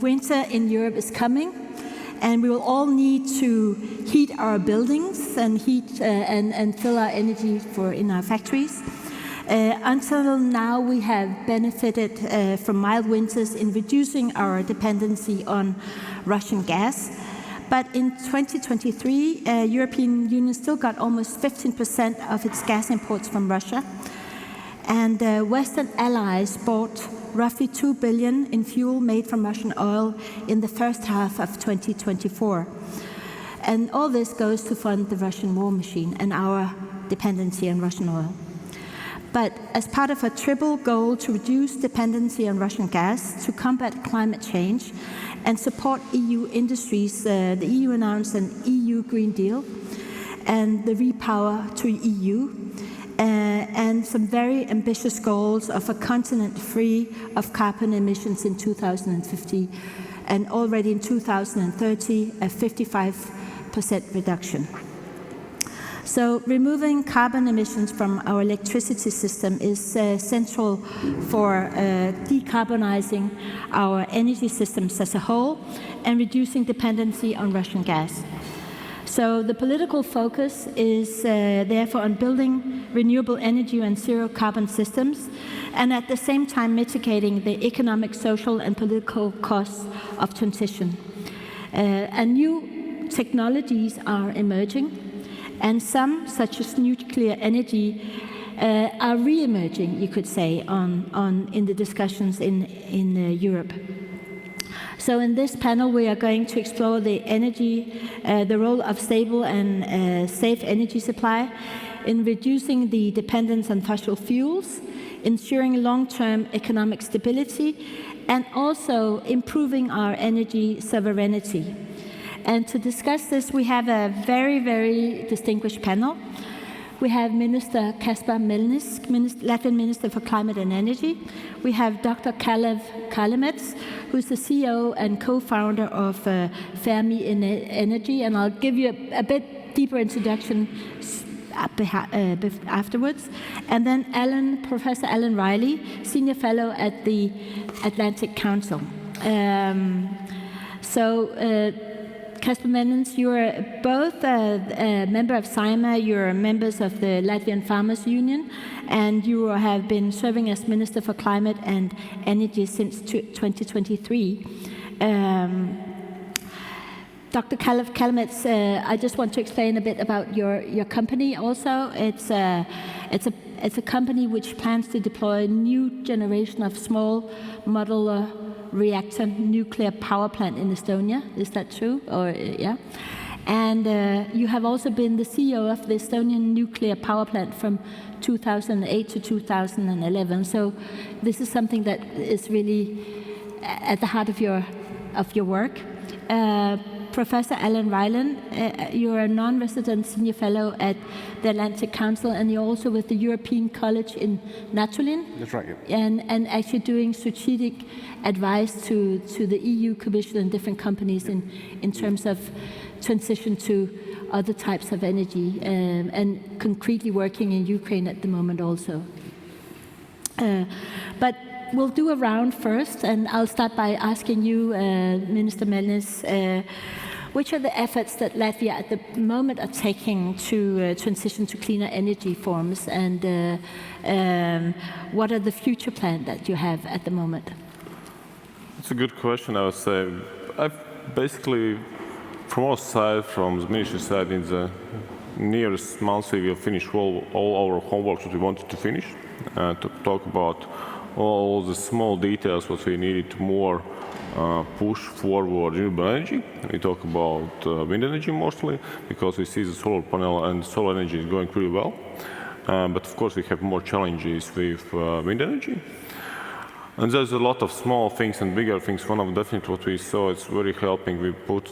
winter in Europe is coming, and we will all need to heat our buildings and fill our energy in our factories. Until now, we have benefited from mild winters in reducing our dependency on Russian gas. But in 2023, European Union still got almost 15% of its gas imports from Russia. And Western allies bought roughly 2 billion in fuel made from Russian oil in the first half of 2024. And all this goes to fund the Russian war machine and our dependency on Russian oil. But as part of a triple goal to reduce dependency on Russian gas, to combat climate change, and support EU industries, the EU announced an EU Green Deal and the Repower to EU, and some very ambitious goals of a continent free of carbon emissions in 2050, and already in 2030, a 55% reduction. So removing carbon emissions from our electricity system is central for decarbonizing our energy systems as a whole and reducing dependency on Russian gas. So the political focus is therefore on building renewable energy and zero carbon systems, and at the same time mitigating the economic, social and political costs of transition. And new technologies are emerging, and some, such as nuclear energy, are re-emerging, you could say, in the discussions in Europe. So in this panel, we are going to explore the role of stable and safe energy supply in reducing the dependence on fossil fuels, ensuring long-term economic stability, and also improving our energy sovereignty. And to discuss this, we have a very, very distinguished panel. We have Minister Kaspars Melnis, Latvian Minister for Climate and Energy. We have Dr. Kalev, Kallemets, who's the CEO and co-founder of Fermi Energia, and I'll give you a bit deeper introduction afterwards. And then Professor Alan Riley, Senior Fellow at the Atlantic Council. Kaspars Melnis, you are both a member of SIMA, you're members of the Latvian Farmers Union, and you have been serving as Minister for Climate and Energy since 2023. Dr. Kallemets, I just want to explain a bit about your company also. It's a company which plans to deploy a new generation of small modular reactor nuclear power plant in Estonia. Is that true? Or yeah. And you have also been the CEO of the Estonian nuclear power plant from 2008 to 2011. So this is something that is really at the heart of your work. Professor Alan Riley, you're a non-resident senior fellow at the Atlantic Council, and you're also with the European College in Natolin. That's right. Yeah. And actually doing strategic advice to the EU Commission and different companies in terms of transition to other types of energy, and concretely working in Ukraine at the moment also. But we'll do a round first, and I'll start by asking you, Minister Melnis, which are the efforts that Latvia at the moment are taking to transition to cleaner energy forms, and what are the future plans that you have at the moment? It's a good question, I would say. I've basically, from our side, from the ministry side, in the nearest months, we will finish all our homework that we wanted to finish, to talk about all the small details what we needed to more push forward renewable energy. We talk about wind energy mostly, because we see the solar panel and solar energy is going pretty well. But of course we have more challenges with wind energy. And there's a lot of small things and bigger things. One of definitely what we saw, it's very helping. We put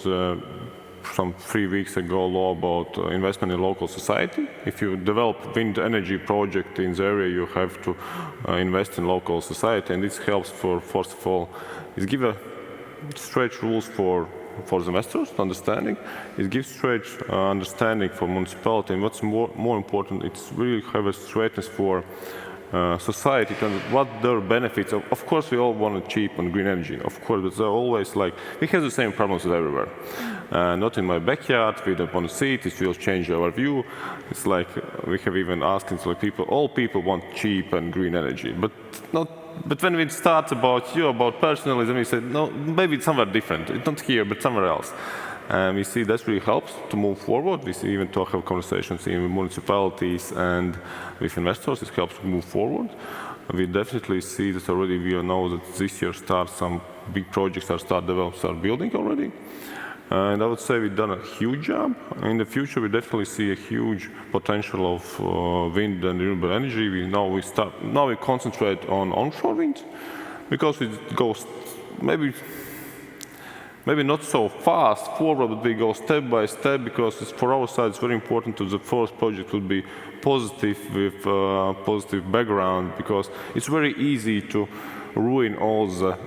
some 3 weeks ago law about investment in local society. If you develop wind energy project in the area, you have to invest in local society, and this helps for, first of all, it gives stretch rules for the investors, understanding. It gives stretch understanding for municipality, and what's more important, it's really have a straightness for society to what their benefits are. Of course, we all want cheap and green energy, of course, but they're always like, we have the same problems everywhere. Not in my backyard, we don't want to see it, it will change our view. It's like, we have even asked like people, all people want cheap and green energy, but when we start about personalism, we say, no, maybe it's somewhere different, it's not here, but somewhere else. And we see that really helps to move forward. We see even have conversations in municipalities and with investors. It helps to move forward. We definitely see that already. We know that this year some big projects start building already. And I would say we've done a huge job. In the future, we definitely see a huge potential of wind and renewable energy. Now we concentrate on onshore wind because it goes maybe not so fast forward, but we go step by step because for our side it's very important that the first project will be positive with positive background, because it's very easy to ruin all the,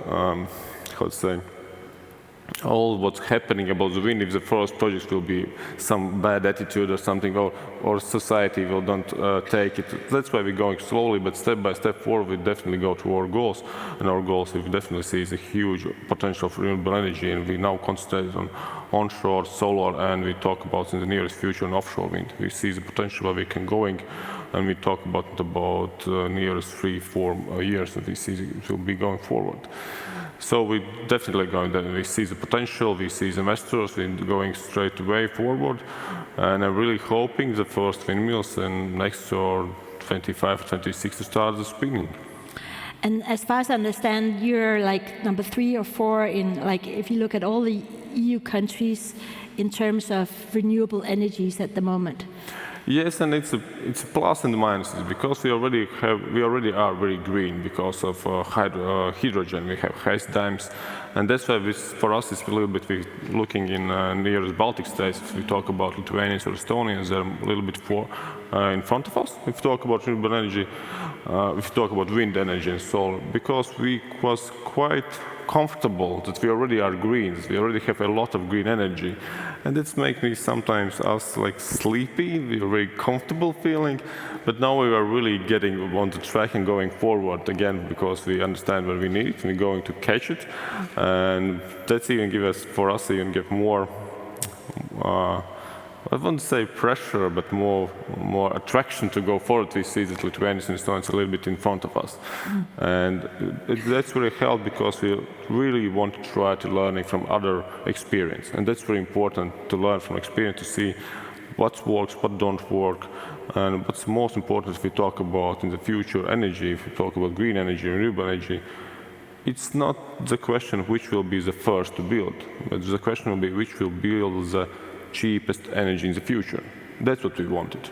all what's happening about the wind if the first project will be some bad attitude or something, or society will don't take it. That's why we're going slowly, but step by step forward, we definitely go to our goals. And our goals, we definitely see is a huge potential for renewable energy, and we now concentrate on onshore, solar, and we talk about in the nearest future on offshore wind. We see the potential where we can going, and we talk about nearest 3-4 years that we see it will be going forward. So we definitely going there. We see the potential, we see the investors, we're going straight away forward, and I'm really hoping the first windmills in next year, 25, 26, to start the spinning. And as far as I understand, you're like number 3 or 4 in, like, if you look at all the EU countries in terms of renewable energies at the moment. Yes, and it's a plus and minuses, because we already are very green because of hydrogen. We have ice dams, and that's why for us it's a little bit, we're looking in nearest Baltic states. If we talk about Lithuanians or Estonians, they're a little bit in front of us. If we talk about renewable energy, if we talk about wind energy and solar, because we was quite comfortable that we already are green, we already have a lot of green energy, and this makes me sometimes like sleepy. We're very comfortable feeling, but now we are really getting on the track and going forward again, because we understand where we need it, and we're going to catch it, and that's even give us, for us, even give more. I wouldn't say pressure, but more attraction to go forward. We see that Lithuanians and Estonians are a little bit in front of us. And that's really helped, because we really want to try to learn from other experience. And that's very important, to learn from experience, to see what works, what don't work. And what's most important if we talk about in the future energy, if we talk about green energy, renewable energy, it's not the question which will be the first to build, but the question will be which will build the cheapest energy in the future. That's what we wanted.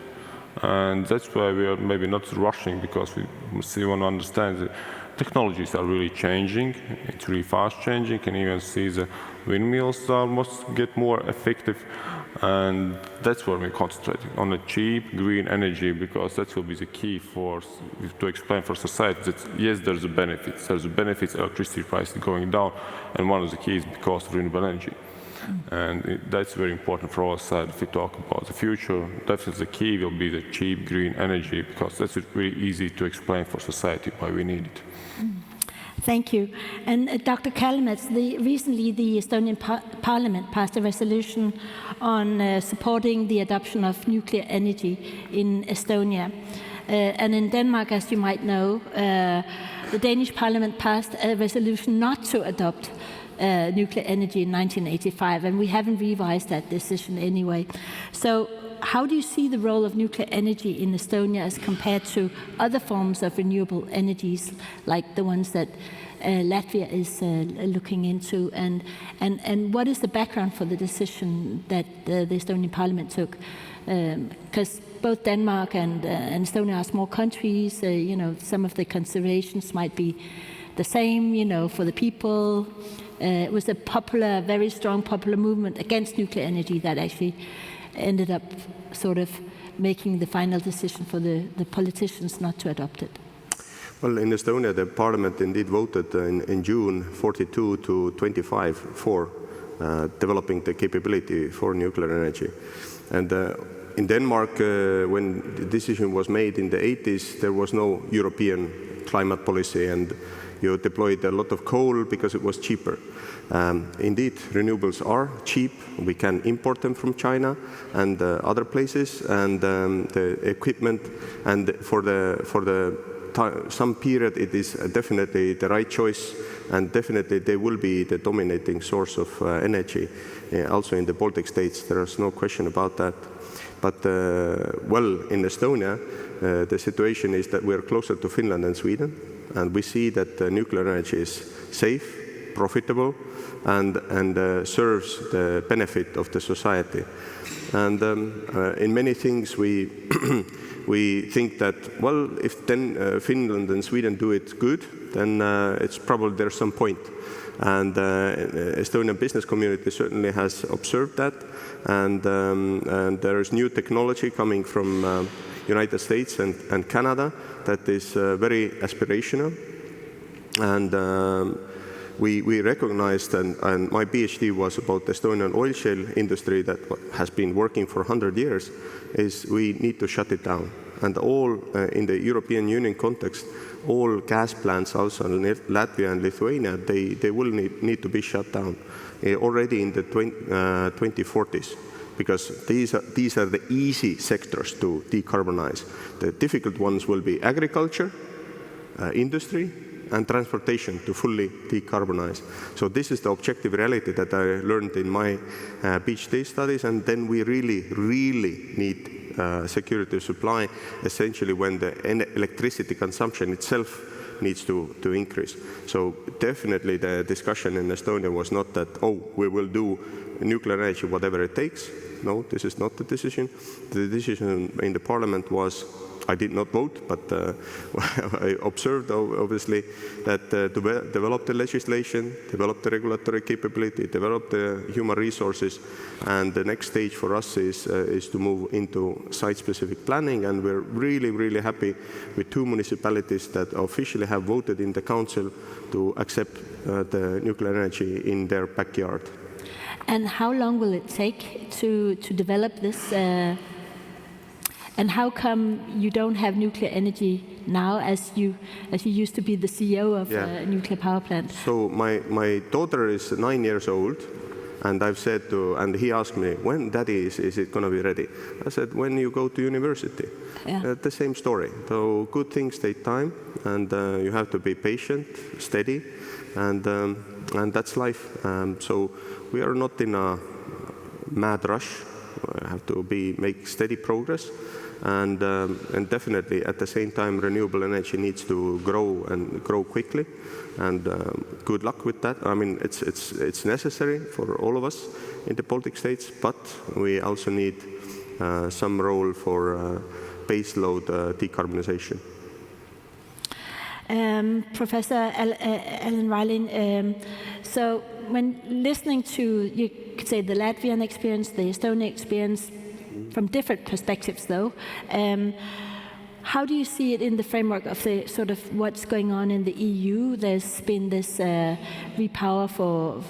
And that's why we are maybe not rushing, because we want to understand the technologies are really changing. It's really fast changing, and even see the windmills must get more effective. And that's where we're concentrating, on the cheap green energy, because that will be the key to explain for society that yes, there's a benefits. There's a benefits, electricity prices going down, and one of the keys because of renewable energy. And that's very important for our side. If we talk about the future, definitely the key will be the cheap green energy, because that's really easy to explain for society why we need it. Thank you. And Dr. Kallemets, recently the Estonian Parliament passed a resolution on supporting the adoption of nuclear energy in Estonia. And in Denmark, as you might know, the Danish Parliament passed a resolution not to adopt nuclear energy in 1985, and we haven't revised that decision anyway. So how do you see the role of nuclear energy in Estonia as compared to other forms of renewable energies, like the ones that Latvia is looking into? And what is the background for the decision that the Estonian Parliament took? Because both Denmark and Estonia are small countries. Some of the considerations might be the same, for the people. It was a very strong popular movement against nuclear energy that actually ended up sort of making the final decision for the politicians not to adopt it. Well, in Estonia, the parliament indeed voted in June 42 to 25 for developing the capability for nuclear energy. And in Denmark, when the decision was made in the 80s, there was no European climate policy, and you deployed a lot of coal because it was cheaper. Indeed, renewables are cheap. We can import them from China and other places, and the equipment, and for some period it is definitely the right choice, and definitely they will be the dominating source of energy. Also in the Baltic states, there is no question about that. But well, in Estonia, the situation is that we're closer to Finland and Sweden, and we see that nuclear energy is safe, profitable, and serves the benefit of the society. And in many things we we think that, well, if then Finland and Sweden do it good, then it's probably there's some point. And Estonian business community certainly has observed that, and there is new technology coming from United States and Canada that is very aspirational. And we recognized, and my PhD was about the Estonian oil shale industry that has been working for 100 years, is we need to shut it down. And all, in the European Union context, all gas plants also in Latvia and Lithuania, they will need to be shut down already in the 2040s. Because these are the easy sectors to decarbonize. The difficult ones will be agriculture, industry, and transportation to fully decarbonize. So this is the objective reality that I learned in my PhD studies, and then we really need security of supply, essentially when the electricity consumption itself needs to increase. So definitely the discussion in Estonia was not that, oh, we will do nuclear energy whatever it takes. No, this is not the decision. The decision in the parliament was, I did not vote, but I observed, obviously, that to develop the legislation, develop the regulatory capability, develop the human resources, and the next stage for us is to move into site-specific planning, and we're really happy with 2 municipalities that officially have voted in the council to accept the nuclear energy in their backyard. And how long will it take to develop this? And how come you don't have nuclear energy now, as you used to be the CEO of a nuclear power plant? So my daughter is 9 years old, and I've said and he asked me, when, Daddy, is it going to be ready? I said, when you go to university. Yeah. The same story. So good things take time, and you have to be patient, steady, and that's life. So we are not in a mad rush. We have to make steady progress. And definitely at the same time, renewable energy needs to grow quickly, and good luck with that. I mean, it's necessary for all of us in the Baltic states, but we also need some role for baseload decarbonization. Professor Alan Rylin, so when listening to, you could say, the Latvian experience, the Estonian experience, from different perspectives, though, how do you see it in the framework of the sort of what's going on in the EU? There's been this repower for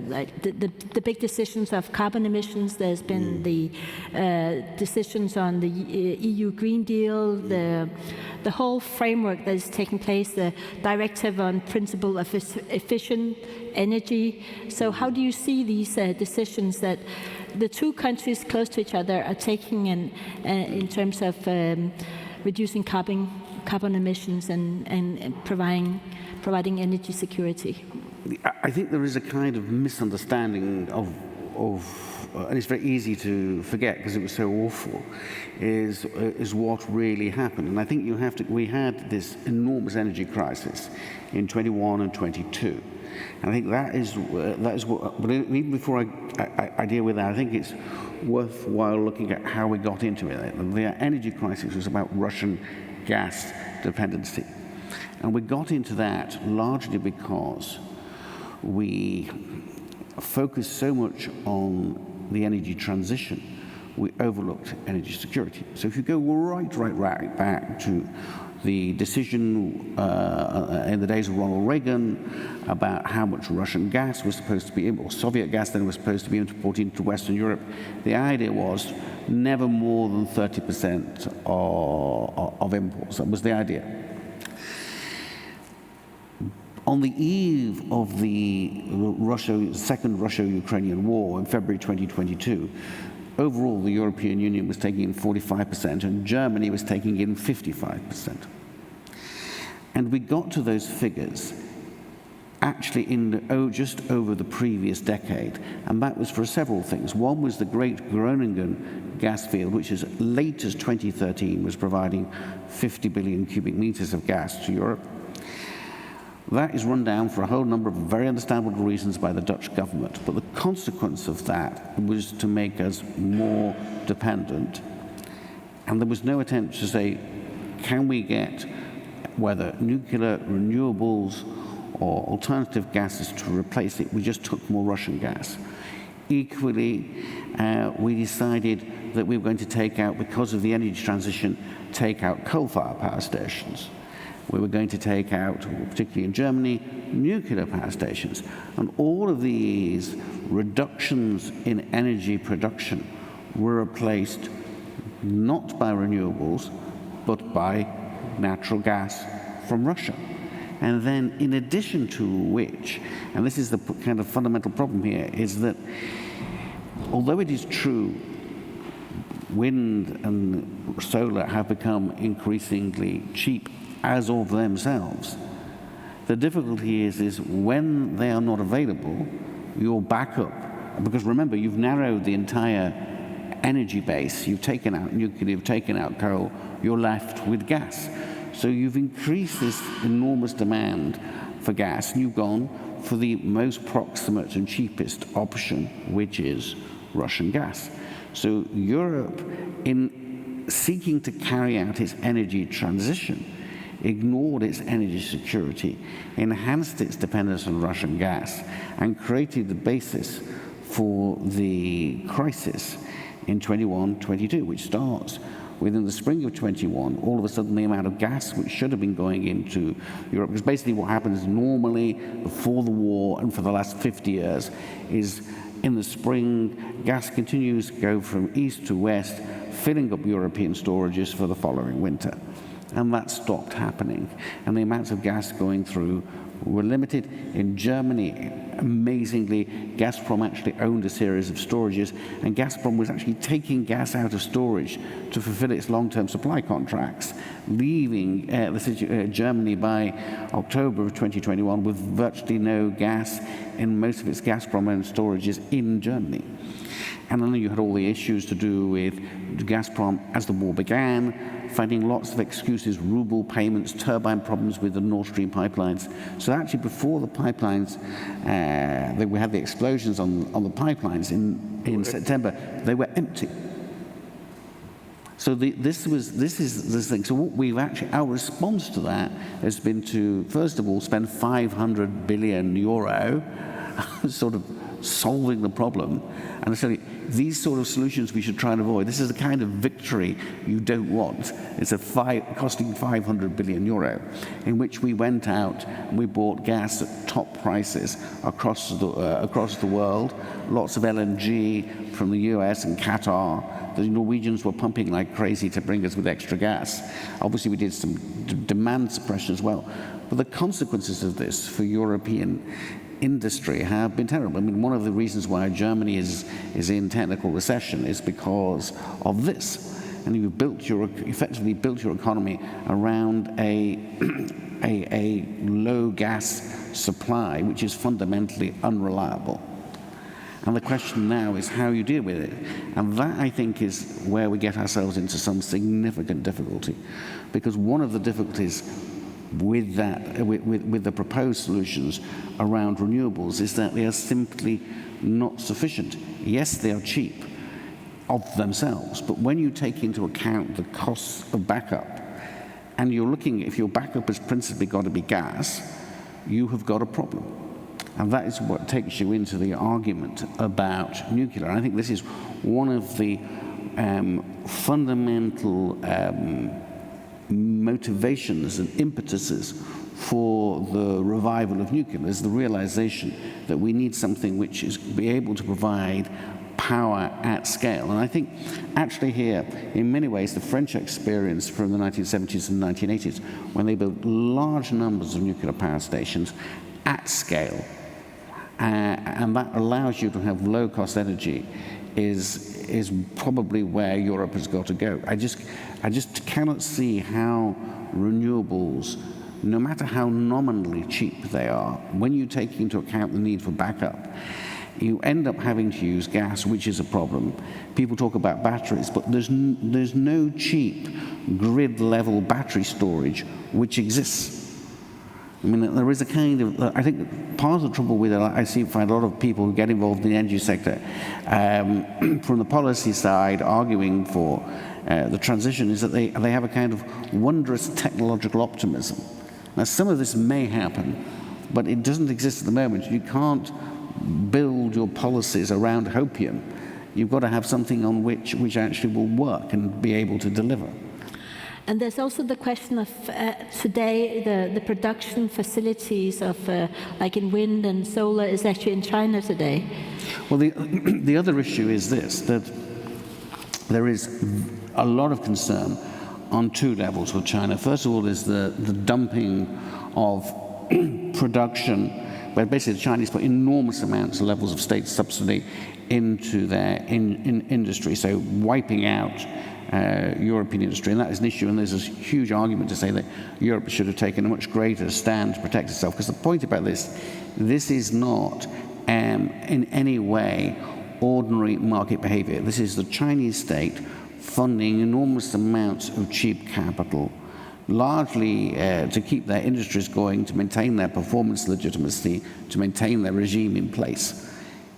like the big decisions of carbon emissions. There's been the decisions on the EU Green Deal, the whole framework that is taking place, the directive on principle of efficient energy. So how do you see these decisions that the 2 countries close to each other are taking in terms of reducing carbon emissions and providing energy security? I think there is a kind of misunderstanding of and it's very easy to forget because it was so awful, is what really happened. And I think we had this enormous energy crisis in 21 and 22. And I think that is what, but even before I deal with that, I think it's worthwhile looking at how we got into it. The energy crisis was about Russian gas dependency. And we got into that largely because we focused so much on the energy transition we overlooked energy security. So if you go right back to the decision in the days of Ronald Reagan about how much Russian gas was supposed to be, or Soviet gas then was supposed to be imported into Western Europe, the idea was never more than 30% of imports. That was the idea. On the eve of the second Russia-Ukrainian war in February 2022, overall the European Union was taking in 45% and Germany was taking in 55%. And we got to those figures actually in just over the previous decade, and that was for several things. One was the great Groningen gas field, which as late as 2013 was providing 50 billion cubic meters of gas to Europe. That is run down for a whole number of very understandable reasons by the Dutch government, but the consequence of that was to make us more dependent, and there was no attempt to say, can we get whether nuclear, renewables, or alternative gases to replace it. We just took more Russian gas. Equally, we decided that we were going to take out, because of the energy transition, take out coal-fired power stations. We were going to take out, particularly in Germany, nuclear power stations. And all of these reductions in energy production were replaced not by renewables, but by natural gas from Russia. And then, in addition to which, and this is the kind of fundamental problem here, is that although it is true wind and solar have become increasingly cheap as of themselves, the difficulty is when they are not available, your backup, because remember, you've narrowed the entire energy base, you've taken out nuclear, you've taken out coal, you're left with gas. So you've increased this enormous demand for gas, and you've gone for the most proximate and cheapest option, which is Russian gas. So Europe, in seeking to carry out its energy transition, ignored its energy security, enhanced its dependence on Russian gas, and created the basis for the crisis in 21-22, which starts within the spring of 21. All of a sudden, the amount of gas which should have been going into Europe, because basically what happens normally before the war and for the last 50 years is in the spring, gas continues to go from east to west, filling up European storages for the following winter. And that stopped happening. And the amounts of gas going through were limited. In Germany, amazingly, Gazprom actually owned a series of storages, and Gazprom was actually taking gas out of storage to fulfill its long-term supply contracts, leaving Germany by October of 2021 with virtually no gas in most of its Gazprom-owned storages in Germany. And then you had all the issues to do with Gazprom as the war began, finding lots of excuses, ruble payments, turbine problems with the Nord Stream pipelines. So actually before the pipelines, we had the explosions on the pipelines in September, they were empty. So this is this thing. So what we've actually, our response to that has been to, first of all, spend 500 billion euro sort of solving the problem. And so these sort of solutions we should try and avoid. This is the kind of victory you don't want. It's costing 500 billion euro, in which we went out and we bought gas at top prices across the world. Lots of LNG from the US and Qatar. The Norwegians were pumping like crazy to bring us with extra gas. Obviously, we did some demand suppression as well. But the consequences of this for European industry have been terrible. I mean, one of the reasons why Germany is in technical recession is because of this. And you've effectively built your economy around a low gas supply, which is fundamentally unreliable. And the question now is how you deal with it. And that, I think, is where we get ourselves into some significant difficulty. Because one of the difficulties with the proposed solutions around renewables is that they are simply not sufficient. Yes, they are cheap of themselves, but when you take into account the costs of backup, and you're looking, if your backup has principally got to be gas, you have got a problem. And that is what takes you into the argument about nuclear. And I think this is one of the fundamental motivations and impetuses for the revival of nuclear is the realization that we need something which is be able to provide power at scale. And I think actually here, in many ways, the French experience from the 1970s and 1980s, when they built large numbers of nuclear power stations at scale, and that allows you to have low-cost energy, is probably where Europe has got to go. I just cannot see how renewables, no matter how nominally cheap they are, when you take into account the need for backup, you end up having to use gas, which is a problem. People talk about batteries, but there's no cheap grid-level battery storage which exists. I mean, there is a kind of, I think part of the trouble with it, I find a lot of people who get involved in the energy sector, from the policy side, arguing for the transition, is that they have a kind of wondrous technological optimism. Now, some of this may happen, but it doesn't exist at the moment. You can't build your policies around hopium. You've got to have something on which actually will work and be able to deliver. And there's also the question of today, the production facilities of, like in wind and solar, is actually in China today. Well, the other issue is this, that there is a lot of concern on two levels with China. First of all is the dumping of production, where basically the Chinese put enormous amounts of levels of state subsidy into their industry, so wiping out European industry, and that is an issue, and there's a huge argument to say that Europe should have taken a much greater stand to protect itself, because the point about this is not in any way ordinary market behavior. This is the Chinese state funding enormous amounts of cheap capital, largely to keep their industries going, to maintain their performance legitimacy, to maintain their regime in place.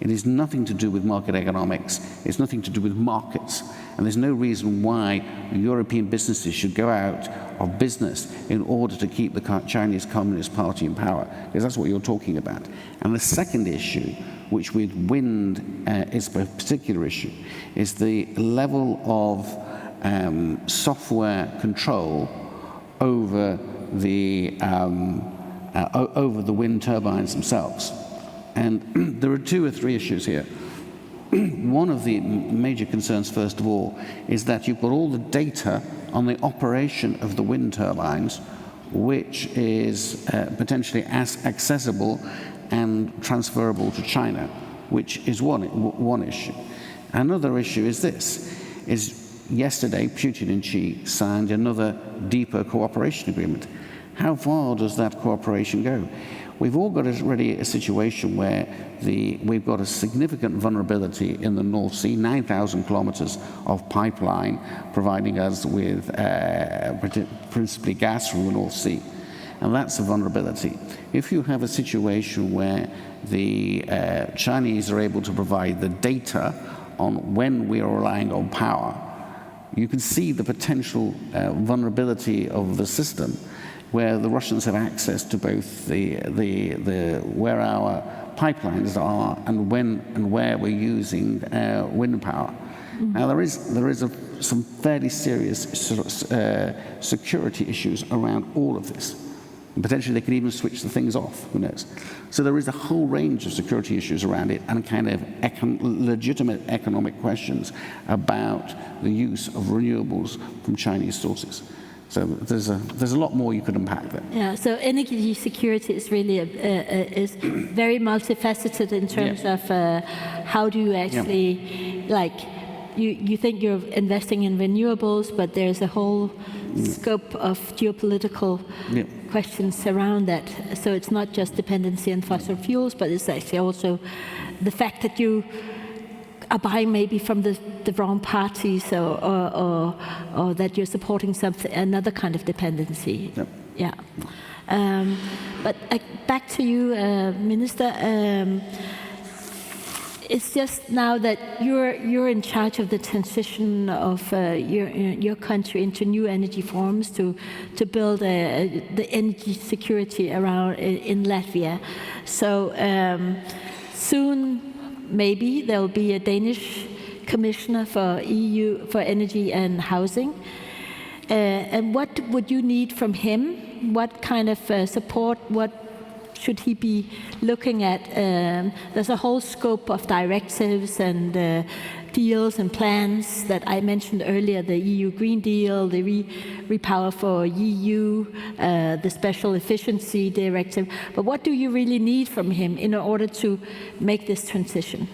It is nothing to do with market economics. It's nothing to do with markets. And there's no reason why European businesses should go out of business in order to keep the Chinese Communist Party in power, because that's what you're talking about. And the second issue, which with wind is a particular issue, is the level of software control over the wind turbines themselves. And there are two or three issues here. One of the major concerns, first of all, is that you've got all the data on the operation of the wind turbines, which is potentially accessible and transferable to China, which is one issue. Another issue is this, is yesterday Putin and Xi signed another deeper cooperation agreement. How far does that cooperation go? We've all got already a situation where we've got a significant vulnerability in the North Sea, 9,000 kilometers of pipeline providing us with principally gas from the North Sea. And that's a vulnerability. If you have a situation where the Chinese are able to provide the data on when we are relying on power, you can see the potential vulnerability of the system, where the Russians have access to both where our pipelines are and when and where we're using wind power. Mm-hmm. Now there is some fairly serious security issues around all of this. And potentially they could even switch the things off, who knows. So there is a whole range of security issues around it, and kind of legitimate economic questions about the use of renewables from Chinese sources. So there's a lot more you could unpack there. Yeah. So energy security is really is very multifaceted in terms of how do you actually like you think you're investing in renewables, but there's a whole scope of geopolitical questions around that. So it's not just dependency on fossil fuels, but it's actually also the fact that you are buying maybe from the wrong parties, or that you're supporting another kind of dependency. Yep. Yeah. But back to you, Minister. It's just now that you're in charge of the transition of your country into new energy forms to build the energy security around in Latvia. So soon, maybe there'll be a Danish Commissioner for EU for Energy and Housing. And what would you need from him? What kind of support? What should he be looking at? There's a whole scope of directives and deals and plans that I mentioned earlier, the EU Green Deal, the Repower for EU, the Special Efficiency Directive. But what do you really need from him in order to make this transition?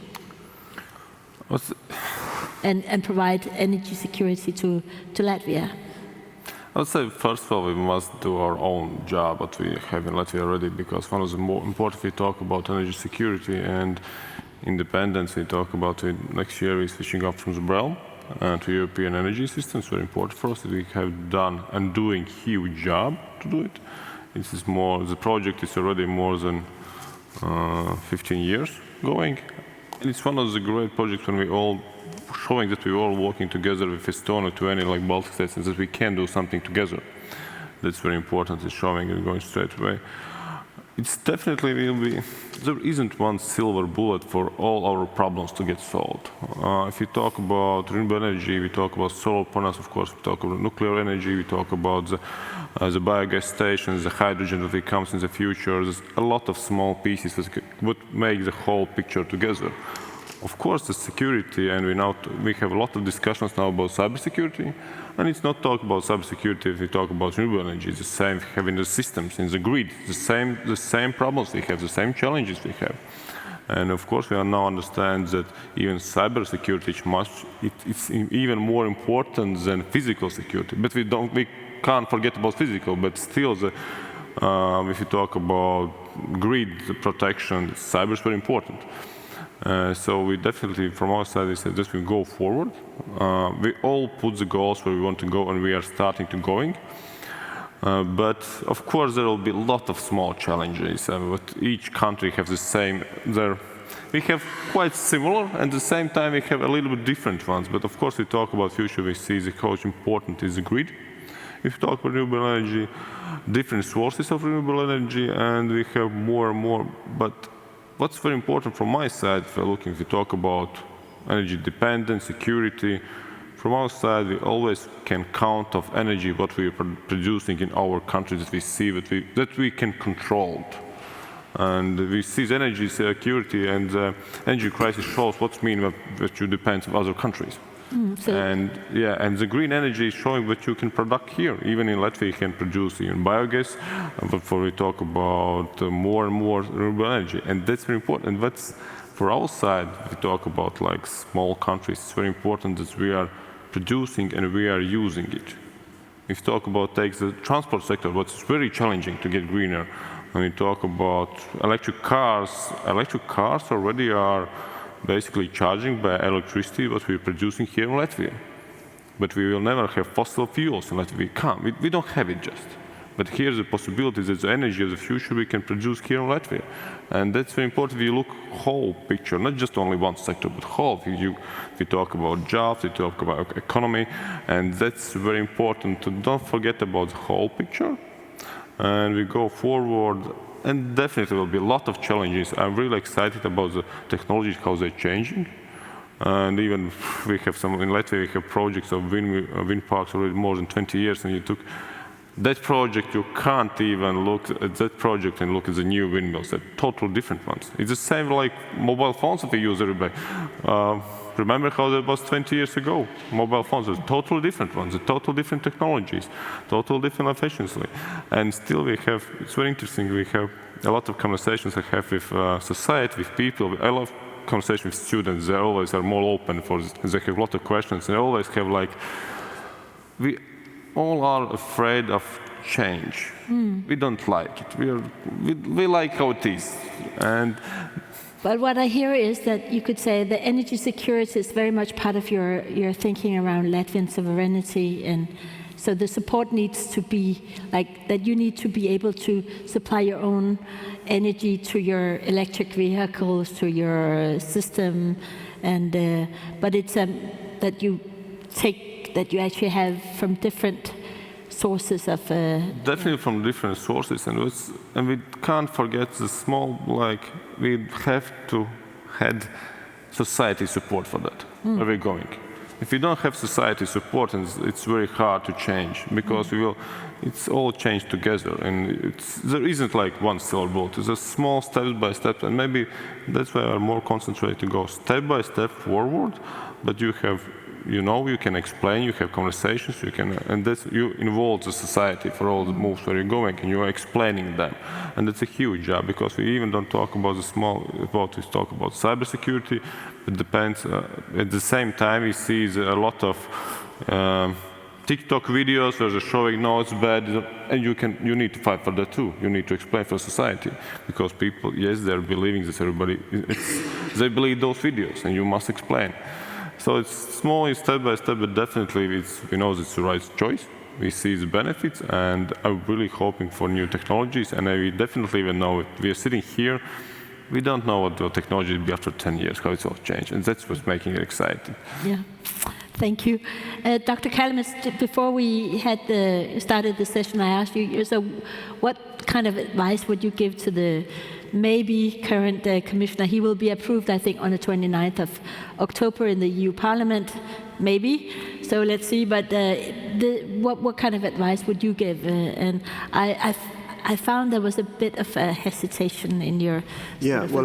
And provide energy security to Latvia? I would say, first of all, we must do our own job, what we have in Latvia already, because one of the more important, we talk about energy security and independence. We talk about next year we're switching up from the realm to European energy systems. Very important for us that we have done and doing huge job to do it. This is more, the project is already more than 15 years going. And it's one of the great projects when we all showing that we're all working together with Estonia, Lithuania, like Baltic states, and that we can do something together. That's very important, it's showing and going straight away. It's definitely will be, there isn't one silver bullet for all our problems to get solved. If you talk about renewable energy, we talk about solar panels, of course, we talk about nuclear energy, we talk about the biogas stations, the hydrogen that comes in the future. There's a lot of small pieces that would make the whole picture together. Of course, the security, and we have a lot of discussions now about cybersecurity, and it's not talk about cybersecurity if we talk about renewable energy. It's the same having the systems in the grid, the same problems we have, the same challenges we have. And of course, we are now understand that even cybersecurity it's even more important than physical security. But we can't forget about physical. But still, if you talk about grid protection, cyber is very important. So we definitely, from our side, we said that we go forward. We all put the goals where we want to go, and we are starting to going. But of course, there will be a lot of small challenges. But each country has the same. We have quite similar, and at the same time, we have a little bit different ones. But of course, we talk about future. We see how important is the grid. If you talk about renewable energy, different sources of renewable energy, and we have more and more. But what's very important from my side, if we talk about energy dependence, security, from our side, we always can count of energy what we are producing in our countries that we see, that we can control. And we see the energy security and the energy crisis shows what means that you depend on other countries. And the green energy is showing that you can produce here. Even in Latvia, you can produce even biogas. Before we talk about more and more renewable energy, and that's very important. And that's for our side. We talk about like small countries. It's very important that we are producing and we are using it. If you talk about the transport sector, what's very challenging to get greener. When we talk about electric cars already are basically charging by electricity what we're producing here in Latvia. But we will never have fossil fuels in Latvia. We can't. We don't have it just. But here's the possibility that the energy of the future we can produce here in Latvia. And that's very important. We look whole picture, not just only one sector, but whole. We talk about jobs, we talk about economy, and that's very important to don't forget about the whole picture. And we go forward. And definitely will be a lot of challenges. I'm really excited about the technologies, how they're changing. And even we have in Latvia, we have projects of wind parks already more than 20 years. And you took that project, you can't even look at that project and look at the new windmills. They're totally different ones. It's the same like mobile phones that we use every day. Remember how that was 20 years ago? Mobile phones are totally different ones, totally different technologies, totally different efficiency. And still we have, it's very interesting, we have a lot of conversations I have with society, with people. I love conversations with students. They always are more open for this. They have a lot of questions. They always have like, we all are afraid of change. We don't like it. We like how it is. But what I hear is that you could say that energy security is very much part of your thinking around Latvian sovereignty, and so the support needs to be like that. You need to be able to supply your own energy to your electric vehicles, to your system, and but it's that you actually have from different sources of definitely from different sources, and we can't forget the small, like we have to had society support for that. Where we're going. If we don't have society support, it's very hard to change, because it's all changed together, and there isn't like one silver bullet. It's a small step by step, and maybe that's why we're more concentrated to go step by step forward. But you have, you can explain, you have conversations, and you involve the society for all the moves where you're going, and you are explaining them, and it's a huge job, because we even don't talk about we talk about cybersecurity. It depends. At the same time, we see a lot of TikTok videos where they're showing, no, it's bad, and you need to fight for that too. You need to explain for society, because people, yes, they're believing this. They believe those videos, and you must explain. So it's small, step by step, but definitely we know it's the right choice. We see the benefits, and I'm really hoping for new technologies. And we definitely even know, if we are sitting here, we don't know what the technology will be after 10 years, how it's all changed, and that's what's making it exciting. Yeah, thank you. Dr. Kallemets, before we had started the session, I asked you, so what kind of advice would you give to the maybe current commissioner? He will be approved, I think, on the 29th of October in the EU Parliament, maybe. So let's see, but what kind of advice would you give? And I found there was a bit of a hesitation in your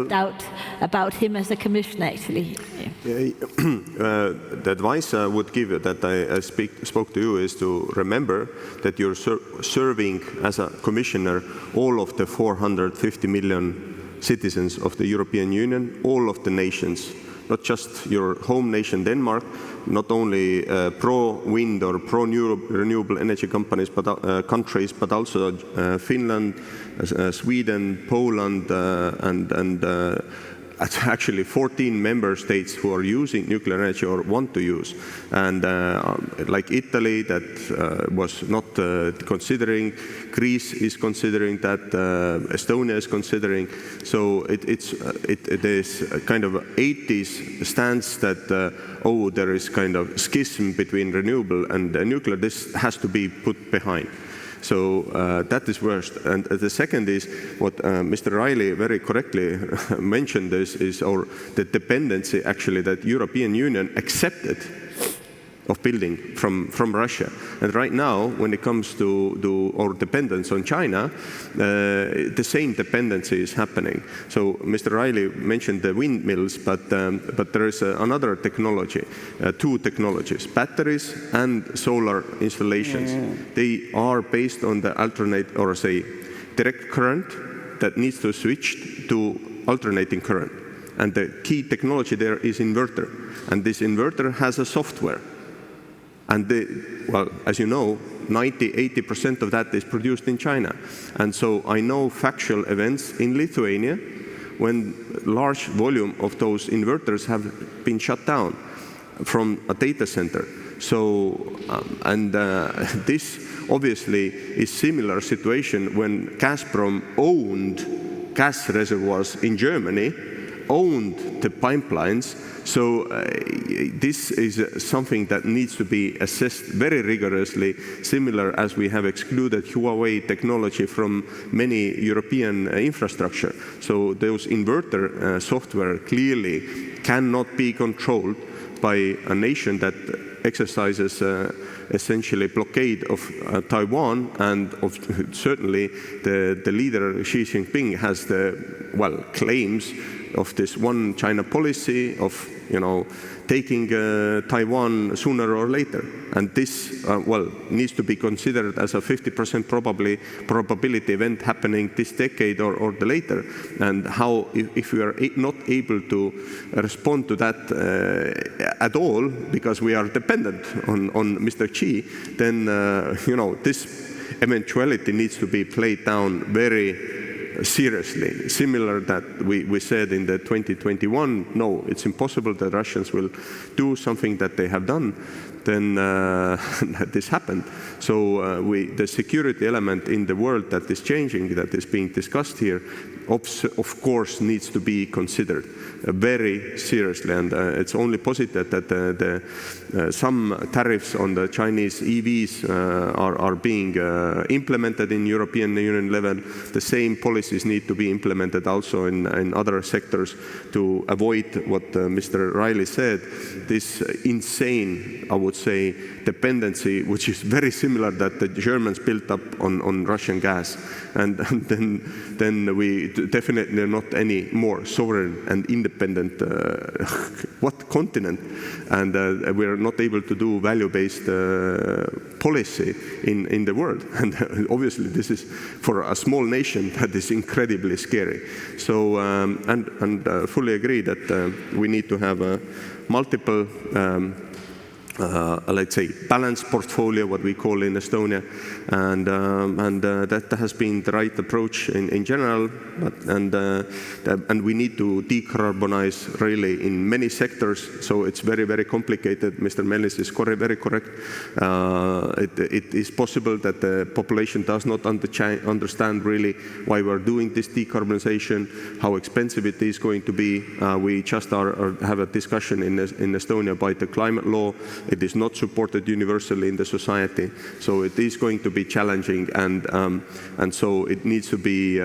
doubt about him as a commissioner, actually. The advice I would give that I spoke to you is to remember that you're serving as a commissioner all of the 450 million citizens of the European Union, all of the nations, not just your home nation Denmark, not only pro-wind or pro-renewable energy countries, but also Finland, Sweden, Poland, and actually 14 member states who are using nuclear energy or want to use. And like Italy, that was not considering, Greece is considering that, Estonia is considering. So it is kind of 80s stance that, there is kind of schism between renewable and nuclear. This has to be put behind. So that is worst. And the second is what Mr. Riley very correctly mentioned is the dependency actually that European Union accepted of building from Russia. And right now, when it comes to our dependence on China, the same dependency is happening. So Mr. Riley mentioned the windmills, but there is another technology, two technologies, batteries and solar installations. They are based on the alternate, or say, direct current that needs to switch to alternating current. And the key technology there is inverter. And this inverter has a software. And as you know, 80% of that is produced in China. And so I know factual events in Lithuania when large volume of those inverters have been shut down from a data center. So, this obviously is similar situation when Gazprom owned gas reservoirs in Germany, owned the pipelines. So this is something that needs to be assessed very rigorously, similar as we have excluded Huawei technology from many European infrastructure. So those inverter software clearly cannot be controlled by a nation that exercises essentially blockade of Taiwan, and certainly the leader Xi Jinping has the claims of this one China policy of taking Taiwan sooner or later, and this needs to be considered as a 50% probability event happening this decade or the later. And how if we are not able to respond to that at all because we are dependent on Mr. Xi, then this eventuality needs to be played down very seriously. Similar that we said in the 2021, no, it's impossible that Russians will do something that they have done, then this happened. So the security element in the world that is changing, that is being discussed here, of course needs to be considered very seriously, and it's only positive that some tariffs on the Chinese EVs are being implemented in European Union level. The same policies need to be implemented also in other sectors to avoid what Mr. Riley said, this insane, I would say, dependency, which is very similar that the Germans built up on Russian gas. And then we definitely are not any more sovereign and independent what continent, and we are not able to do value-based policy in the world. And obviously this is for a small nation that is incredibly scary. So and fully agree that we need to have a multiple let's say balanced portfolio, what we call in Estonia, and that has been the right approach in general. And we need to decarbonize really in many sectors. So it's very, very complicated. Mr. Melnis is very correct. It is possible that the population does not understand really why we're doing this decarbonization, how expensive it is going to be. We just have a discussion in Estonia about the climate law. It is not supported universally in the society, so it is going to be challenging, and so it needs to be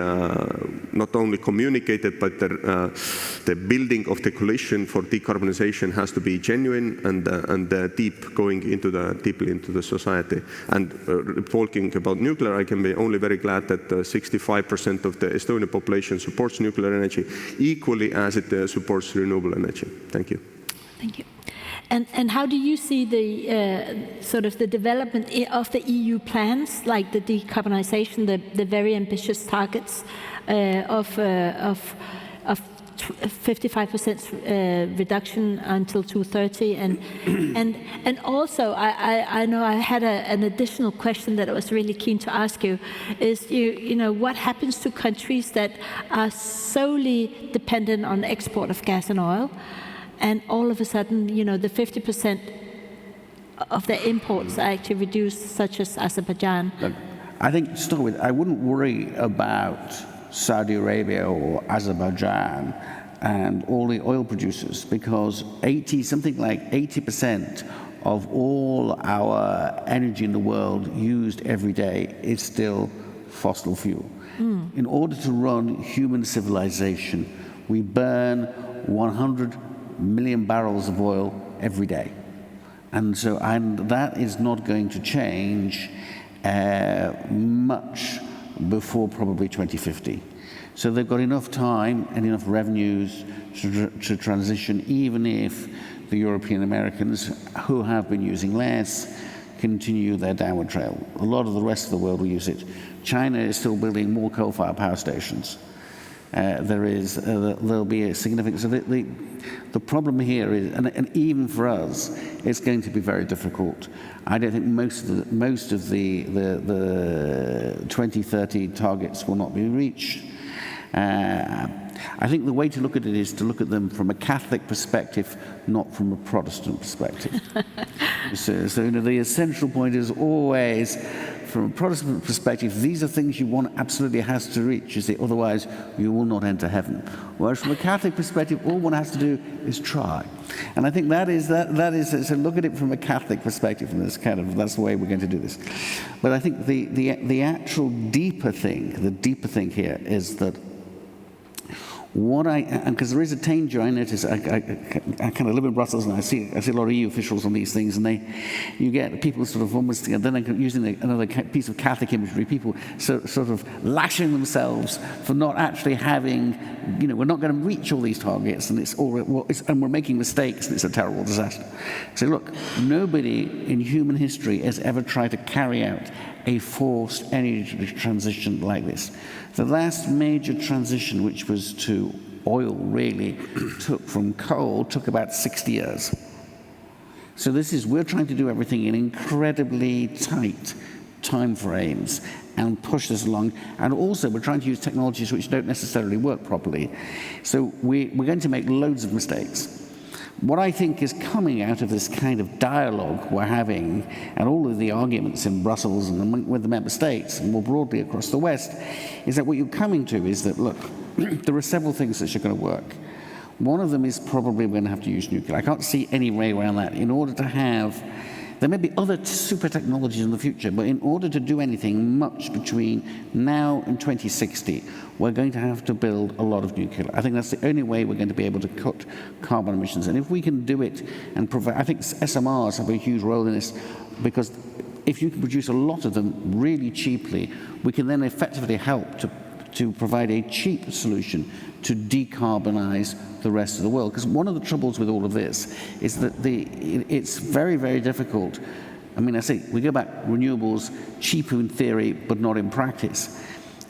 not only communicated, but the building of the coalition for decarbonization has to be genuine and deep, going deeply into the society. And talking about nuclear, I can be only very glad that 65% of the Estonian population supports nuclear energy equally as it supports renewable energy. Thank you. Thank you. And how do you see the sort of the development of the EU plans, like the decarbonization, the very ambitious targets of 55% reduction until 2030, and also I know I had an additional question that I was really keen to ask you, is you know what happens to countries that are solely dependent on export of gas and oil? And all of a sudden, you know, the 50% of their imports are actually reduced, such as Azerbaijan. Look, I think to start with, I wouldn't worry about Saudi Arabia or Azerbaijan and all the oil producers, because something like 80% of all our energy in the world used every day is still fossil fuel. In order to run human civilization, we burn 100 million barrels of oil every day. And that is not going to change much before probably 2050. So they've got enough time and enough revenues to transition, even if the European Americans, who have been using less, continue their downward trail. A lot of the rest of the world will use it. China is still building more coal-fired power stations. There'll be a significant. So the problem here is, and even for us, it's going to be very difficult. I don't think most of the 2030 targets will not be reached. I think the way to look at it is to look at them from a Catholic perspective, not from a Protestant perspective. So you know, the essential point is always, from a Protestant perspective, these are things you want absolutely has to reach. You see, otherwise you will not enter heaven. Whereas from a Catholic perspective, all one has to do is try. And I think that is so look at it from a Catholic perspective, and that's the way we're going to do this. But I think the actual deeper thing here is that because there is a danger, I notice, I kind of live in Brussels, and I see a lot of EU officials on these things, and you get people sort of almost, and then using another piece of Catholic imagery, people sort of lashing themselves for not actually having, you know, we're not going to reach all these targets, and and we're making mistakes, and it's a terrible disaster. So look, nobody in human history has ever tried to carry out a forced energy transition like this. The last major transition, which was to oil, really, from coal, took about 60 years. So we're trying to do everything in incredibly tight time frames and push this along. And also, we're trying to use technologies which don't necessarily work properly. So we're going to make loads of mistakes. What I think is coming out of this kind of dialogue we're having, and all of the arguments in Brussels and with the member states, and more broadly across the West, is that what you're coming to is that, look, there are several things that are going to work. One of them is probably we're going to have to use nuclear. I can't see any way around that. In order to have, there may be other super technologies in the future, but in order to do anything much between now and 2060, we're going to have to build a lot of nuclear. I think that's the only way we're going to be able to cut carbon emissions. And if we can do it and provide, I think SMRs have a huge role in this, because if you can produce a lot of them really cheaply, we can then effectively help to provide a cheap solution to decarbonize the rest of the world. Because one of the troubles with all of this is that it's very, very difficult. I mean, I say, we go back, renewables, cheaper in theory, but not in practice.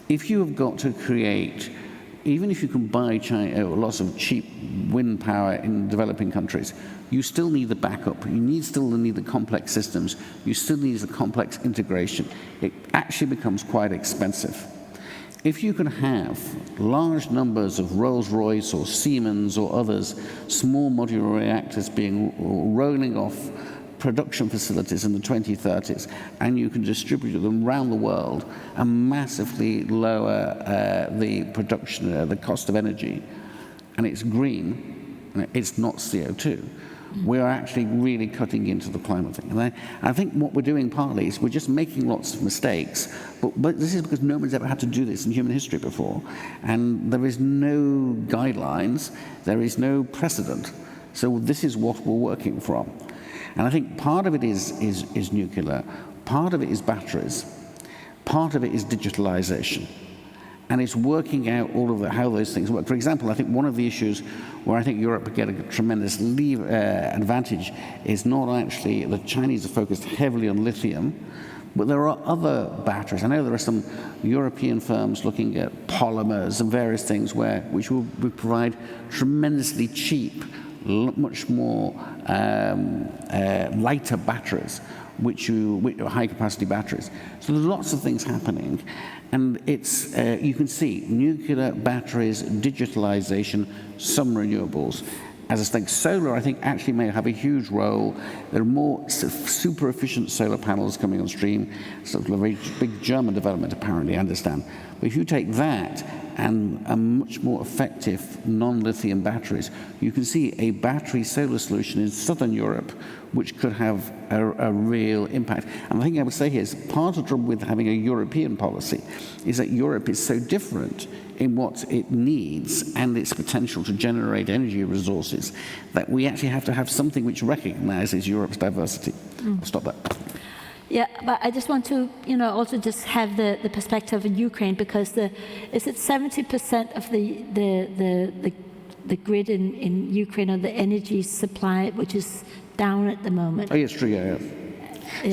If you have got to create, even if you can buy lots of cheap wind power in developing countries, you still need the backup. You still need the complex systems. You still need the complex integration. It actually becomes quite expensive. If you can have large numbers of Rolls-Royce or Siemens or others, small modular reactors rolling off production facilities in the 2030s, and you can distribute them around the world and massively lower the production, the cost of energy, and it's green, it's not CO2, we are actually really cutting into the climate thing. And I think what we're doing partly is we're just making lots of mistakes, but this is because no one's ever had to do this in human history before, and there is no guidelines, there is no precedent. So this is what we're working from. And I think part of it is nuclear, part of it is batteries, part of it is digitalization. And it's working out all of how those things work. For example, I think one of the issues where I think Europe would get a tremendous advantage is not actually, the Chinese are focused heavily on lithium, but there are other batteries. I know there are some European firms looking at polymers and various things which will provide tremendously cheap, much more lighter batteries, which are high-capacity batteries. So there's lots of things happening. And it's, you can see, nuclear, batteries, digitalization, some renewables. As I think, solar, I think, actually may have a huge role. There are more super efficient solar panels coming on stream. Sort of a very big German development, apparently, I understand. But if you take that and a much more effective non-lithium batteries, you can see a battery solar solution in southern Europe which could have a real impact. And the thing I would say here is part of the trouble with having a European policy is that Europe is so different in what it needs and its potential to generate energy resources that we actually have to have something which recognizes Europe's diversity. I'll stop there. Yeah, but I just want to, also just have the perspective of Ukraine, because is it 70% of the grid in Ukraine, or the energy supply, which is down at the moment? Oh, yes, true, yeah.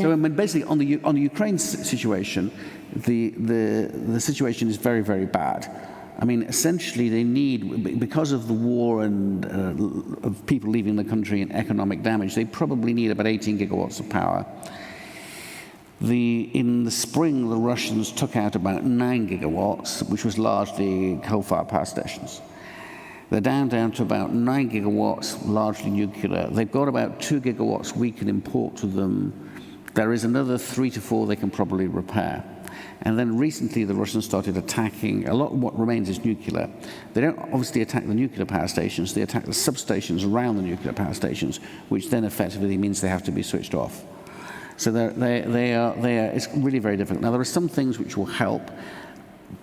So I mean, basically, on the Ukraine situation, the situation is very, very bad. I mean, essentially, they need, because of the war and of people leaving the country and economic damage, they probably need about 18 gigawatts of power. In the spring, the Russians took out about 9 gigawatts, which was largely coal-fired power stations. They're down to about 9 gigawatts, largely nuclear. They've got about 2 gigawatts we can import to them. There is another 3 to 4 they can probably repair. And then recently, the Russians started attacking, a lot of what remains is nuclear. They don't obviously attack the nuclear power stations, they attack the substations around the nuclear power stations, which then effectively means they have to be switched off. So it's really very difficult. Now, there are some things which will help.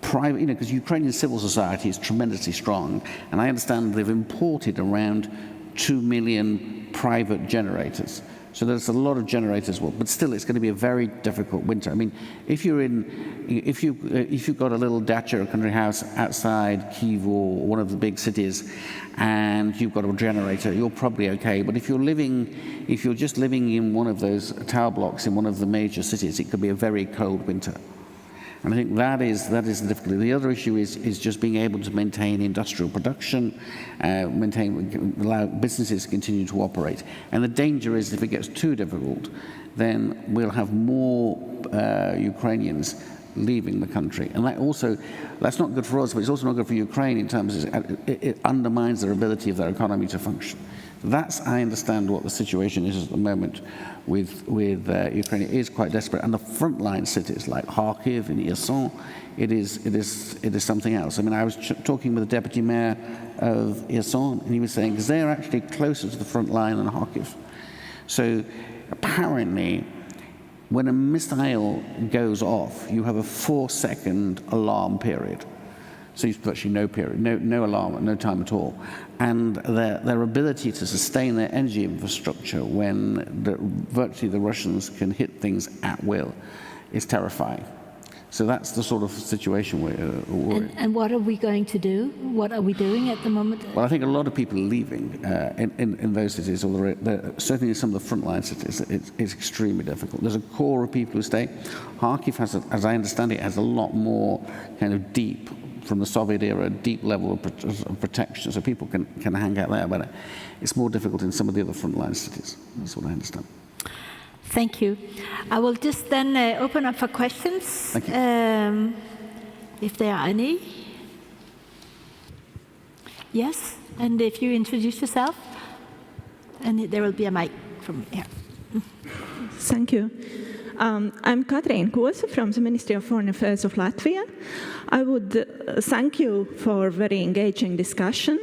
Private, because Ukrainian civil society is tremendously strong, and I understand they've imported around 2 million private generators. So there's a lot of generators, but still, it's going to be a very difficult winter. I mean, if you've got a little dacha or country house outside Kyiv or one of the big cities, and you've got a generator, you're probably okay. But if you're just living in one of those tower blocks in one of the major cities, it could be a very cold winter. And I think that is the difficulty. The other issue is just being able to maintain industrial production, allow businesses to continue to operate. And the danger is if it gets too difficult, then we'll have more Ukrainians leaving the country. And that's not good for us, but it's also not good for Ukraine in terms of it undermines their ability of their economy to function. I understand what the situation is at the moment with Ukraine. It is quite desperate. And the frontline cities like Kharkiv and Kherson, it is something else. I mean, I was talking with the deputy mayor of Kherson, and he was saying, because they're actually closer to the front line than Kharkiv. So apparently, when a missile goes off, you have a 4-second alarm period. So you've virtually no period, no alarm at no time at all. And their ability to sustain their energy infrastructure when virtually the Russians can hit things at will is terrifying. So that's the sort of situation we're in. And what are we going to do? What are we doing at the moment? Well, I think a lot of people are leaving in those cities, or certainly in some of the frontline cities. It's extremely difficult. There's a core of people who stay. Kharkiv has, as I understand it, has a lot more kind of deep, from the Soviet era, deep level of protection, so people can hang out there, but it's more difficult in some of the other frontline cities. That's what I understand. Thank you. I will just then open up for questions, Thank you. If there are any. Yes, and if you introduce yourself, and there will be a mic from here. Thank you. I'm Katrīna Kosa from the Ministry of Foreign Affairs of Latvia. I would thank you for a very engaging discussion.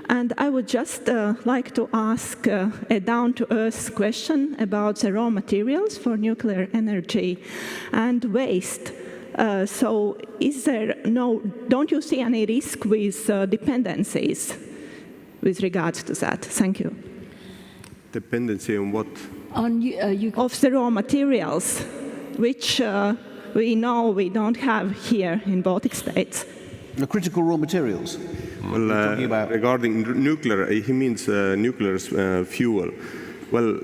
And I would just like to ask a down-to-earth question about the raw materials for nuclear energy and waste. So don't you see any risk with dependencies with regards to that? Thank you. Dependency on what? Of the raw materials, which we know we don't have here in Baltic states. The critical raw materials. Well, regarding nuclear, he means nuclear fuel. Well,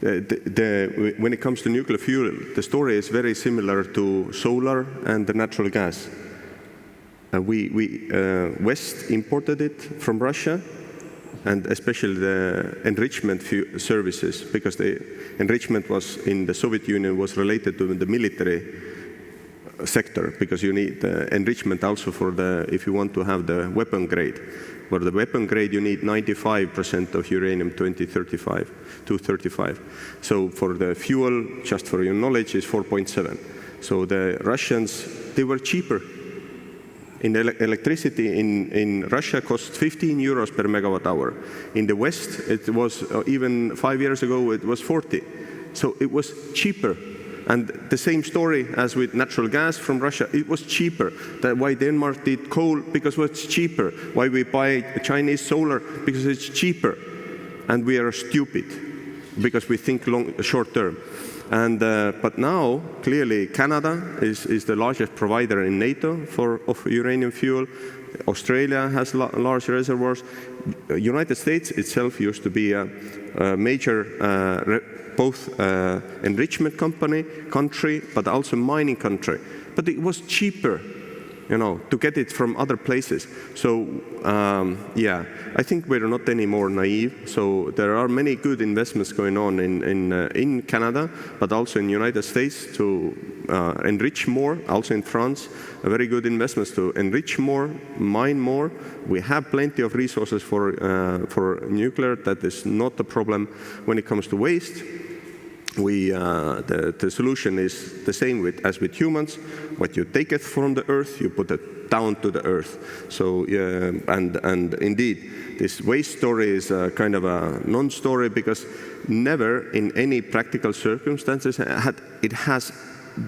when it comes to nuclear fuel, the story is very similar to solar and the natural gas. West imported it from Russia, and especially the enrichment services, because the enrichment was in the Soviet Union was related to the military sector, because you need enrichment also for if you want to have the weapon grade. For the weapon grade, you need 95% of uranium-235. So for the fuel, just for your knowledge, is 4.7. So the Russians, they were cheaper. In electricity in Russia costs 15 euros per megawatt hour. In the West, it was even 5 years ago, it was 40. So it was cheaper. And the same story as with natural gas from Russia, it was cheaper. That's why Denmark did coal, because it's cheaper. Why we buy Chinese solar, because it's cheaper. And we are stupid, because we think short term. And but now, clearly, Canada is the largest provider in NATO of uranium fuel. Australia has large reservoirs. United States itself used to be a major both enrichment country, but also mining country. But it was cheaper, to get it from other places. So, yeah, I think we're not any more naive. So there are many good investments going on in Canada, but also in the United States to enrich more. Also in France, very good investments to enrich more, mine more. We have plenty of resources for nuclear. That is not a problem. When it comes to waste, the solution is the same as with humans. What you take it from the earth, you put it down to the earth. So, and indeed, this waste story is kind of a non-story, because never in any practical circumstances it has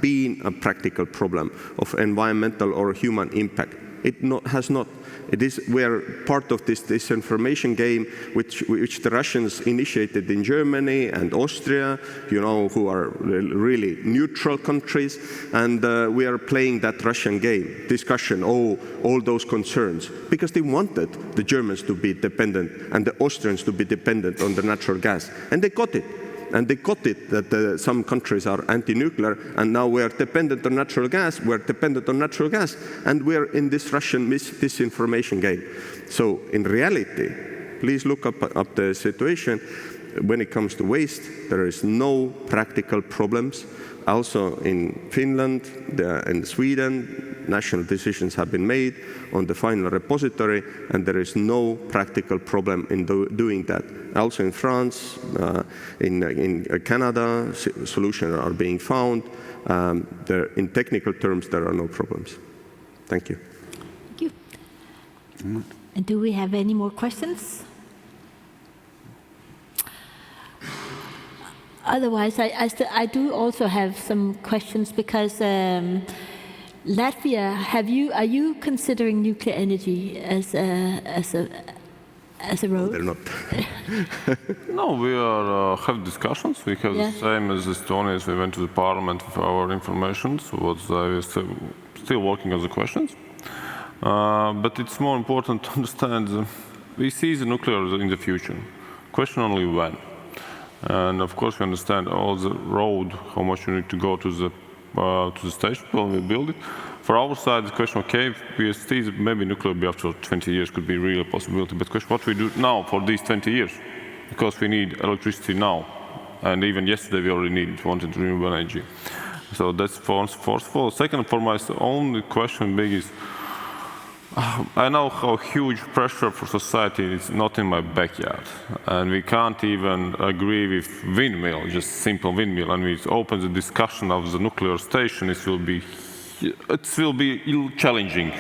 been a practical problem of environmental or human impact. It has not. We are part of this disinformation game, which the Russians initiated in Germany and Austria, who are really neutral countries, and we are playing that Russian game, discussion, all those concerns, because they wanted the Germans to be dependent and the Austrians to be dependent on the natural gas, and they got it. And they got it that some countries are anti-nuclear, and now we are dependent on natural gas. We're dependent on natural gas, and we're in this Russian disinformation game. So in reality, please look up the situation. when it comes to waste, there is no practical problems. Also in Finland and Sweden, national decisions have been made on the final repository, and there is no practical problem in doing that. Also in France, in Canada, solutions are being found. In technical terms, there are no problems. Thank you. Thank you. And do we have any more questions? Otherwise, I do also have some questions because Latvia, are you considering nuclear energy as a road? They're not. No, we have discussions. We have the same as Estonia. We went to the parliament for our information. So we're still working on the questions. But it's more important to understand we see the nuclear in the future. Question only when. And of course, we understand all the road, how much you need to go to the station when we build it. For our side, the question, okay, we see that maybe nuclear will be after 20 years could be a real possibility. But question, what we do now for these 20 years? Because we need electricity now. And even yesterday, we already wanted renewable energy. So that's first of all. Second, for my own question, big is, I know how huge pressure for society is not in my backyard, and we can't even agree with windmill, just simple windmill, and we open the discussion of the nuclear station. It will be challenging.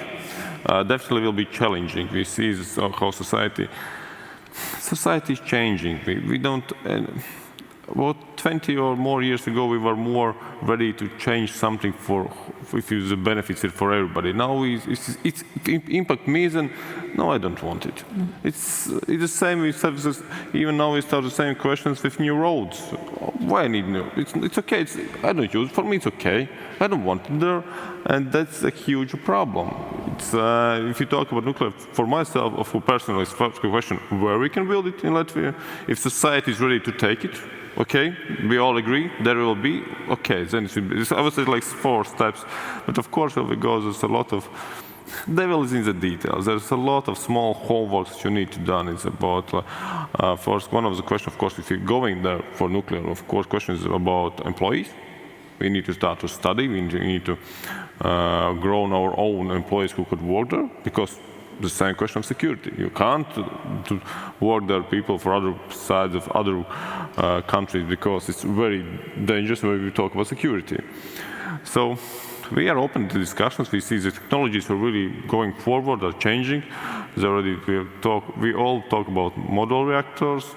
Definitely will be challenging. We see this, how society is changing. We don't. About 20 or more years ago, we were more ready to change something if the benefits are for everybody. Now it's impact me, and no, I don't want it. It's the same. Even now we start the same questions with new roads. Why I need new? It's okay. I don't use it. For me, it's okay. I don't want it there, and that's a huge problem. If you talk about nuclear, for myself, for personally, it's a question where we can build it in Latvia. If society is ready to take it. Okay, we all agree there will be. Okay, then it's obviously like 4 steps, but of course, there's a lot of devil is in the details. There's a lot of small homeworks you need to do. It's about first one of the questions, of course, if you're going there for nuclear, of course, questions about employees. We need to start to study. We need to grow our own employees who could work there, because the same question of security. You can't work there people for other sides of other countries, because it's very dangerous when we talk about security. So we are open to discussions. We see the technologies are really going forward, are changing. We all talk about model reactors.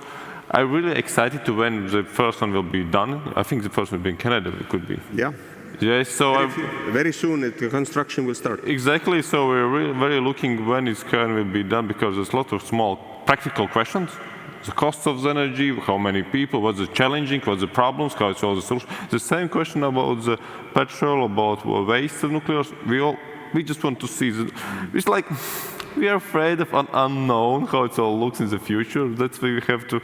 I'm really excited to when the first one will be done. I think the first one will be in Canada. It could be. Yeah. Yes, so very soon the construction will start. Exactly. So we're really very looking when it's going to be done, because there's a lot of small practical questions. The cost of the energy, how many people, what's the challenging, what's the problems, how it's all the solutions. The same question about the petrol, about waste of nuclear. We just want to see. It's like we are afraid of an unknown, how it all looks in the future. That's why we have to.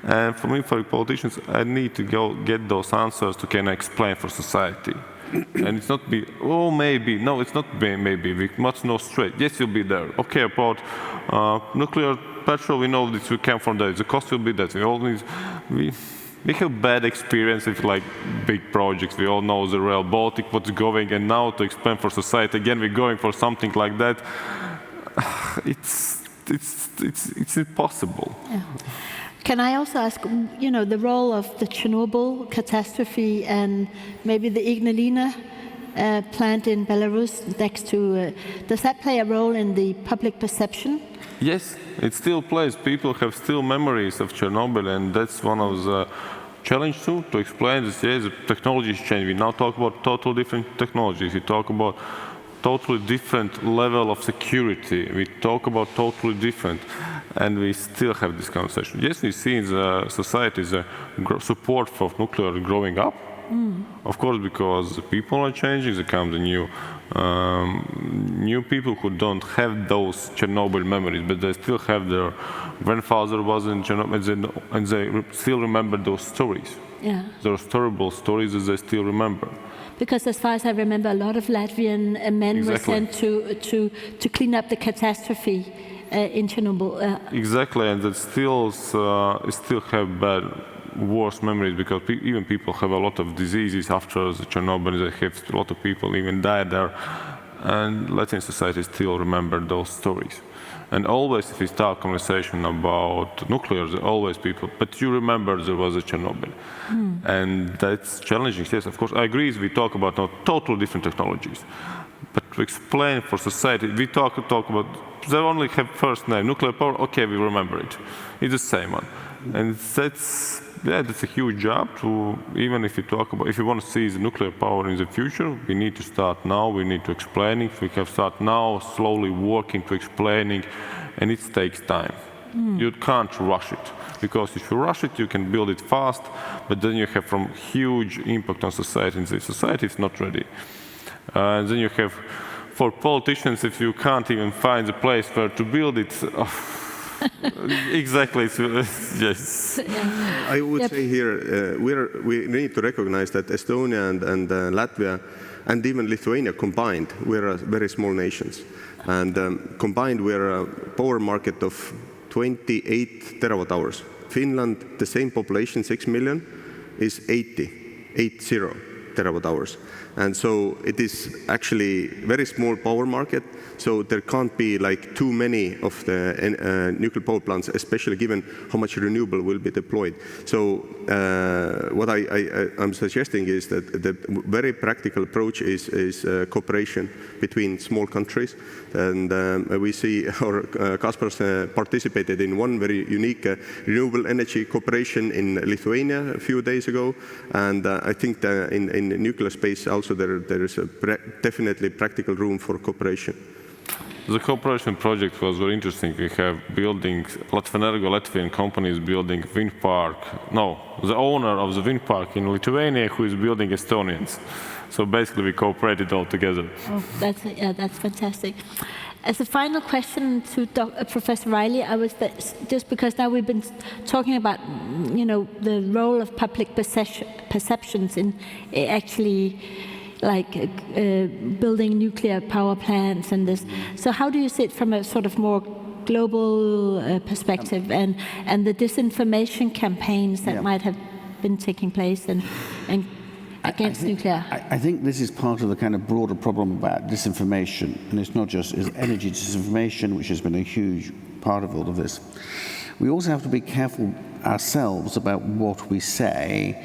And for me, for politicians, I need to go get those answers to can explain for society. And it's not maybe. No, it's not maybe. We must know straight. Yes, you'll be there. Okay, about nuclear petrol, we know this will come from there. The cost will be that. We have bad experience with like big projects. We all know the Rail Baltic, what's going, and now to explain for society again, we're going for something like that. It's impossible. Yeah. Can I also ask, the role of the Chernobyl catastrophe and maybe the Ignalina plant in Belarus next to, does that play a role in the public perception? Yes, it still plays. People have still memories of Chernobyl, and that's one of the challenge too, to explain this. Yes, the technology is changing. We now talk about totally different technologies. We talk about totally different level of security. We talk about totally different, and we still have this conversation. Yes, we see in the society the support for nuclear growing up. Of course, because the people are changing, there come the new people who don't have those Chernobyl memories, but they still have their grandfather was in Chernobyl, and they still remember those stories. Yeah. Those terrible stories that they still remember. Because as far as I remember, a lot of Latvian men were sent to clean up the catastrophe in Chernobyl. Exactly, and it still have worse memories because even people have a lot of diseases after the Chernobyl. They have a lot of people even died there, and Latvian society still remember those stories. And always, if we start conversation about nuclear, there always people, but you remember there was a Chernobyl. And that's challenging. Yes, of course, I agree, we talk about totally different technologies. But to explain for society, we talk about, they only have first name, nuclear power, okay, we remember it. It's the same one. And that's a huge job to, even if you talk about, if you want to see the nuclear power in the future, we need to start now, we need to explain it, we have start now, slowly working to explaining, and it takes time. You can't rush it, because if you rush it, you can build it fast, but then you have from huge impact on society, and the society is not ready. And then you have, for politicians, if you can't even find a place where to build it, exactly, yes. I would say here, we need to recognize that Estonia and Latvia and even Lithuania combined, we're very small nations. And combined, we're a power market of 28 terawatt hours. Finland, the same population, 6 million, is 80 terawatt hours. And so it is actually very small power market. So there can't be like too many of the nuclear power plants, especially given how much renewable will be deployed. So what I'm suggesting is that the very practical approach is cooperation between small countries. And we see our Kaspars participated in one very unique renewable energy cooperation in Lithuania a few days ago. And I think that in the nuclear space also there is definitely practical room for cooperation. The cooperation project was very interesting. We have building, Energia, Latvian company is building wind park. No, the owner of the wind park in Lithuania who is building Estonians. So basically we cooperated all together. Oh, that's fantastic. As a final question to Professor Riley, I was just because now we've been talking about, the role of public perceptions in actually like building nuclear power plants and this. So how do you see it from a sort of more global perspective and the disinformation campaigns that might have been taking place and against nuclear? I think this is part of the kind of broader problem about disinformation, and it's not just energy disinformation, which has been a huge part of all of this. We also have to be careful ourselves about what we say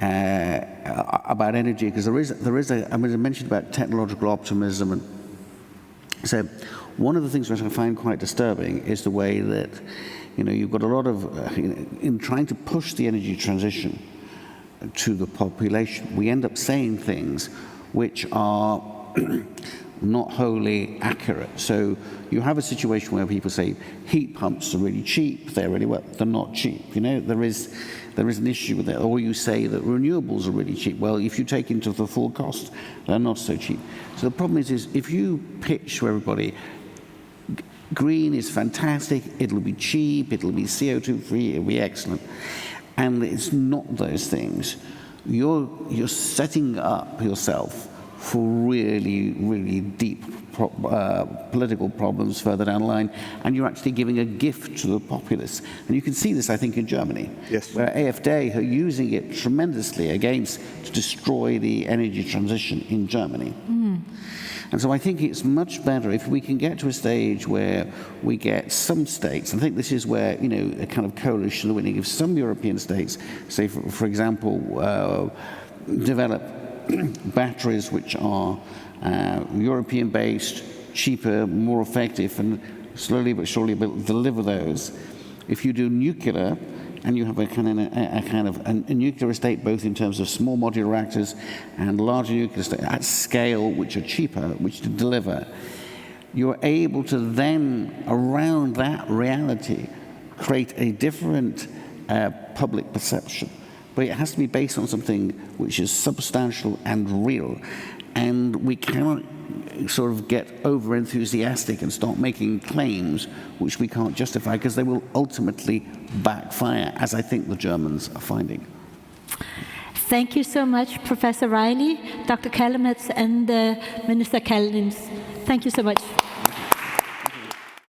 about energy, because there is I mentioned about technological optimism, and so one of the things which I find quite disturbing is the way that you've got a lot of in trying to push the energy transition to the population, we end up saying things which are not wholly accurate. So you have a situation where people say heat pumps are really cheap, they're not cheap. There is an issue with that. Or you say that renewables are really cheap. Well, if you take into the full cost, they're not so cheap. So the problem is if you pitch to everybody, green is fantastic, it'll be cheap, it'll be CO2 free, it'll be excellent, and it's not those things, you're setting up yourself for really, really deep political problems further down the line, and you're actually giving a gift to the populace. And you can see this, I think, in Germany, where AfD are using it tremendously to destroy the energy transition in Germany. And so I think it's much better if we can get to a stage where we get some states, I think this is where, a kind of coalition winning, if some European states, say, for example, develop batteries which are European-based, cheaper, more effective, and slowly but surely deliver those. If you do nuclear, and you have a kind of a nuclear estate, both in terms of small modular reactors and larger nuclear estate at scale, which are cheaper, which to deliver, you're able to then, around that reality, create a different public perception. But it has to be based on something which is substantial and real. And we cannot sort of get over-enthusiastic and start making claims which we can't justify, because they will ultimately backfire, as I think the Germans are finding. Thank you so much, Professor Riley, Dr. Kallemets, and Minister Kallemets. Thank you so much.